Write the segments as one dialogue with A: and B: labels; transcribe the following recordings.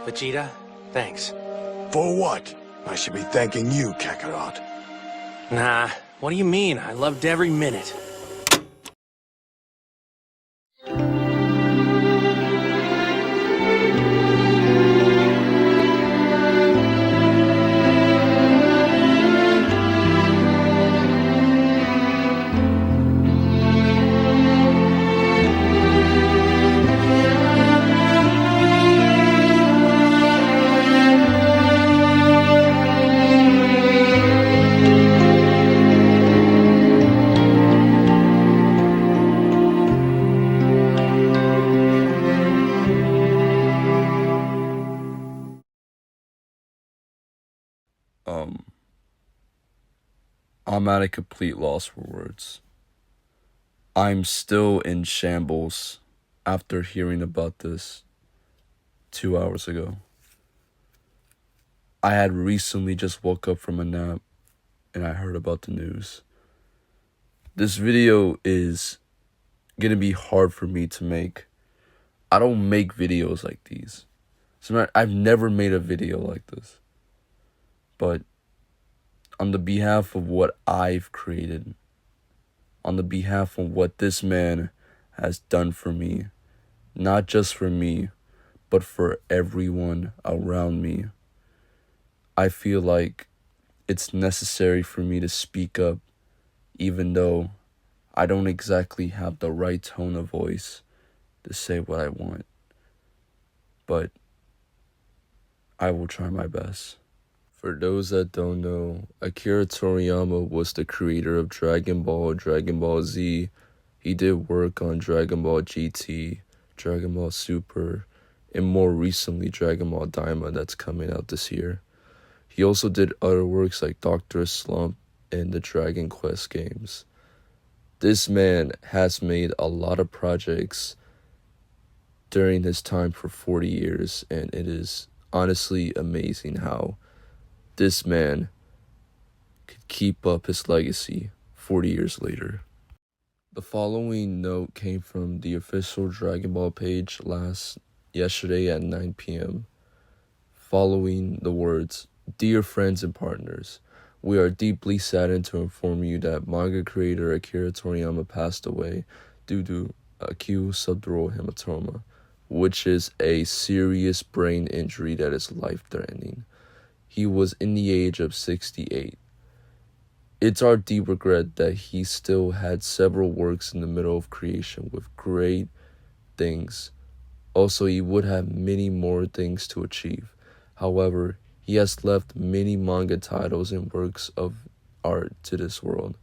A: Vegeta, thanks.
B: For what? I should be thanking you, Kakarot.
A: Nah, what do you mean? I loved every minute.
C: I'm at a complete loss for words. I'm still in shambles after hearing about this 2 hours ago. I had recently just woke up from a nap and I heard about the news. This video is gonna be hard for me to make. I don't make videos like these. I've never made a video like this. But on the behalf of what I've created, on the behalf of what this man has done for me, not just for me, but for everyone around me, I feel like it's necessary for me to speak up, even though I don't exactly have the right tone of voice to say what I want. But I will try my best. For those that don't know, Akira Toriyama was the creator of Dragon Ball, Dragon Ball Z. He did work on Dragon Ball GT, Dragon Ball Super, and more recently Dragon Ball Daima that's coming out this year. He also did other works like Dr. Slump and the Dragon Quest games. This man has made a lot of projects during his time for 40 years, and it is honestly amazing how this man could keep up his legacy 40 years later. The following note came from the official Dragon Ball page yesterday at 9 p.m. Following the words, "Dear friends and partners, we are deeply saddened to inform you that manga creator Akira Toriyama passed away due to acute subdural hematoma, which is a serious brain injury that is life-threatening. He was in the age of 68. It's our deep regret that he still had several works in the middle of creation with great things. Also, he would have many more things to achieve. However, he has left many manga titles and works of art to this world.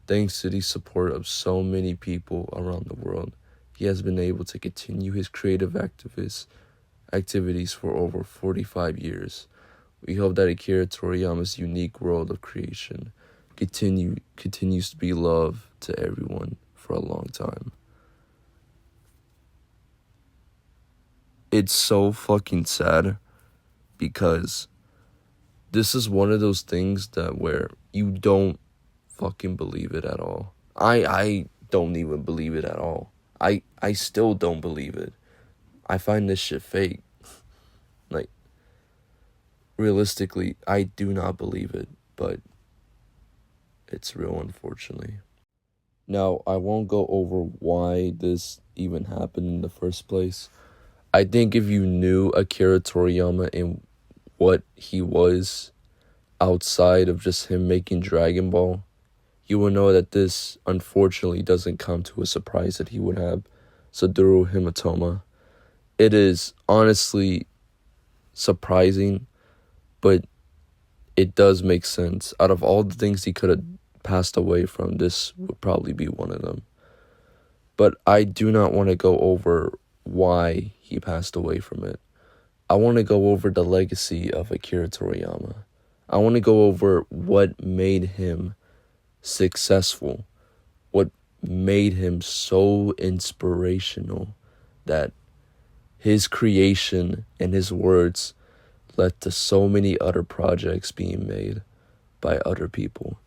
C: Thanks to the support of so many people around the world, he has been able to continue his creative activities for over 45 years. We hope that Akira Toriyama's unique world of creation continues to be loved to everyone for a long time." It's so fucking sad because this is one of those things that where you don't fucking believe it at all. I don't even believe it at all. I still don't believe it. I find this shit fake. Like, realistically, I do not believe it, but it's real, unfortunately. Now, I won't go over why this even happened in the first place. I think if you knew Akira Toriyama and what he was outside of just him making Dragon Ball, you will know that this unfortunately doesn't come to a surprise that he would have subdural hematoma. It is honestly surprising, but it does make sense. Out of all the things he could have passed away from, this would probably be one of them. But I do not want to go over why he passed away from it. I want to go over the legacy of Akira Toriyama. I want to go over what made him successful, what made him so inspirational that his creation and his words led to so many other projects being made by other people.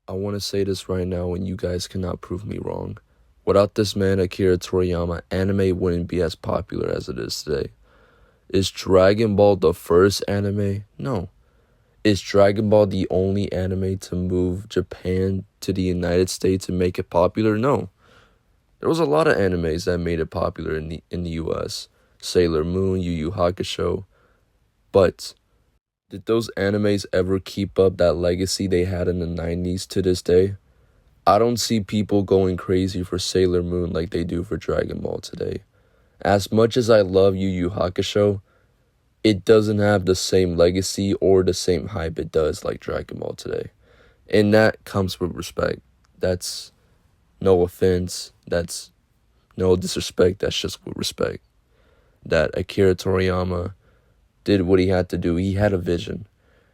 C: I want to say this right now, and you guys cannot prove me wrong. Without this man, Akira Toriyama, anime wouldn't be as popular as it is today. Is Dragon Ball the first anime? No. Is Dragon Ball the only anime to move Japan to the United States and make it popular? No. There was a lot of animes that made it popular in the US. Sailor Moon, Yu Yu Hakusho. But did those animes ever keep up that legacy they had in the 90s to this day? I don't see people going crazy for Sailor Moon like they do for Dragon Ball today. As much as I love Yu Yu Hakusho, it doesn't have the same legacy or the same hype it does like Dragon Ball today. And that comes with respect. That's no offense. That's no disrespect. That's just with respect. That Akira Toriyama did what he had to do. He had a vision.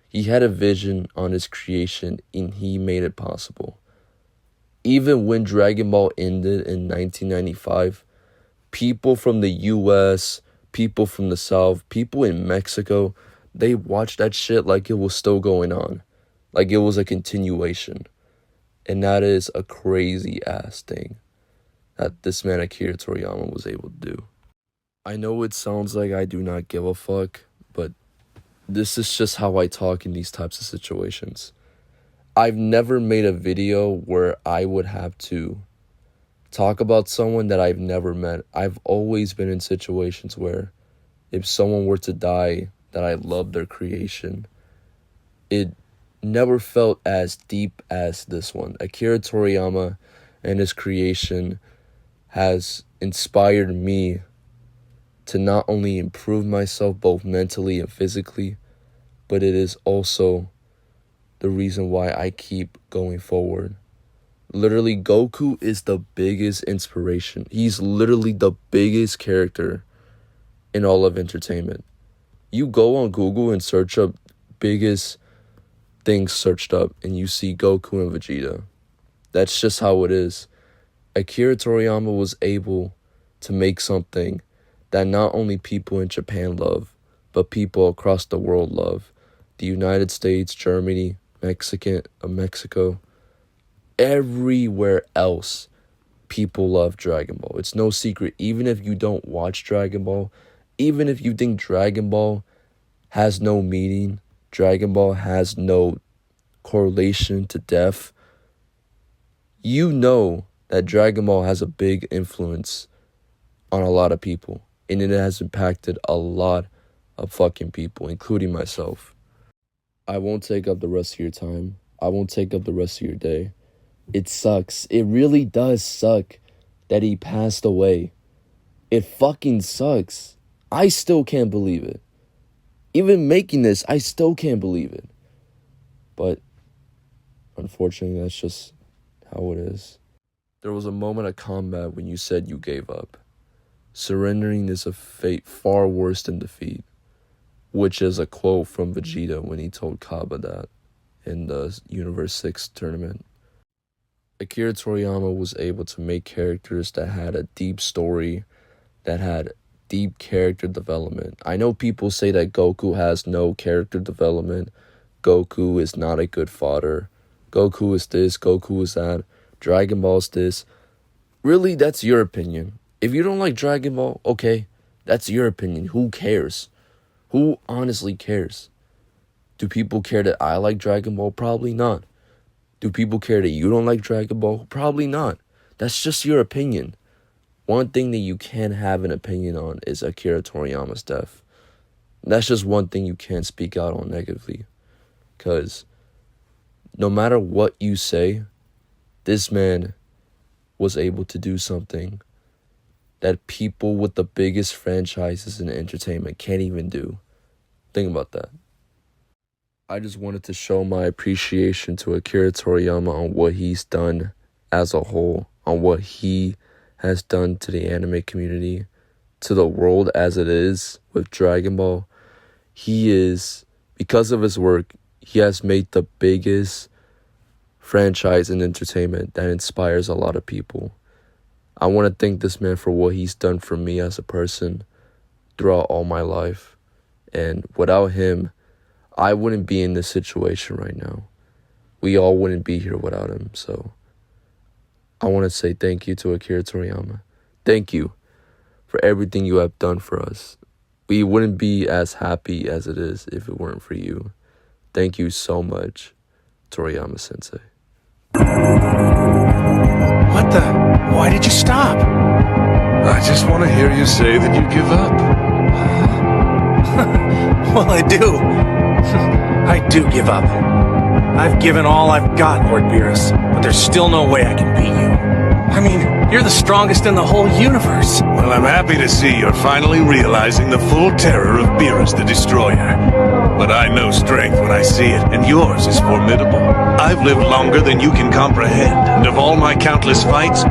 C: He had a vision on his creation and he made it possible. Even when Dragon Ball ended in 1995, people from the US, people from the South, people in Mexico, they watched that shit like it was still going on. Like it was a continuation. And that is a crazy ass thing that this man Akira Toriyama was able to do. I know it sounds like I do not give a fuck, but this is just how I talk in these types of situations. I've never made a video where I would have to talk about someone that I've never met. I've always been in situations where if someone were to die that I love their creation, it never felt as deep as this one. Akira Toriyama and his creation has inspired me to not only improve myself both mentally and physically, but it is also the reason why I keep going forward. Literally, Goku is the biggest inspiration. He's literally the biggest character in all of entertainment. You go on Google and search up biggest things searched up, and you see Goku and Vegeta. That's just how it is. Akira Toriyama was able to make something that not only people in Japan love, but people across the world love. The United States, Germany, Mexico, everywhere else, people love Dragon Ball. It's no secret. Even if you don't watch Dragon Ball, even if you think Dragon Ball has no meaning, Dragon Ball has no correlation to death, you know that Dragon Ball has a big influence on a lot of people. And it has impacted a lot of fucking people, including myself. I won't take up the rest of your time. I won't take up the rest of your day. It sucks. It really does suck that he passed away. It fucking sucks. I still can't believe it. Even making this, I still can't believe it. But unfortunately, that's just how it is. There was a moment of combat when you said you gave up. Surrendering is a fate far worse than defeat, which is a quote from Vegeta when he told Kaba that in the Universe 6 tournament. Akira Toriyama was able to make characters that had a deep story, that had deep character development. I know people say that Goku has no character development. Goku is not a good fodder. Goku is this, Goku is that. Dragon Ball's this. Really, that's your opinion. If you don't like Dragon Ball, okay, that's your opinion. Who cares? Who honestly cares? Do people care that I like Dragon Ball? Probably not. Do people care that you don't like Dragon Ball? Probably not. That's just your opinion. One thing that you can have an opinion on is Akira Toriyama's death. That's just one thing you can't speak out on negatively. Because no matter what you say, this man was able to do something that people with the biggest franchises in entertainment can't even do. Think about that. I just wanted to show my appreciation to Akira Toriyama on what he's done as a whole, on what he has done to the anime community, to the world as it is with Dragon Ball. He is, because of his work, he has made the biggest franchise in entertainment that inspires a lot of people. I want to thank this man for what he's done for me as a person throughout all my life. And without him, I wouldn't be in this situation right now. We all wouldn't be here without him. So I want to say thank you to Akira Toriyama. Thank you for everything you have done for us. we wouldn't be as happy as it is if it weren't for you. Thank you so much, Toriyama Sensei.
A: What the? Why did you stop?
B: I just want to hear you say that you give up.
A: Well, I do. I do give up. I've given all I've got, Lord Beerus, but there's still no way I can beat you. I mean, you're the strongest in the whole universe.
B: Well, I'm happy to see you're finally realizing the full terror of Beerus the Destroyer. But I know strength when I see it, and yours is formidable. I've lived longer than you can comprehend, and of all my countless fights,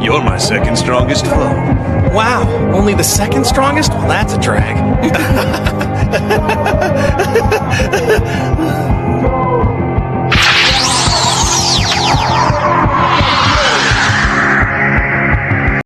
B: you're my second strongest foe.
A: Wow, only the second strongest? Well, that's a drag.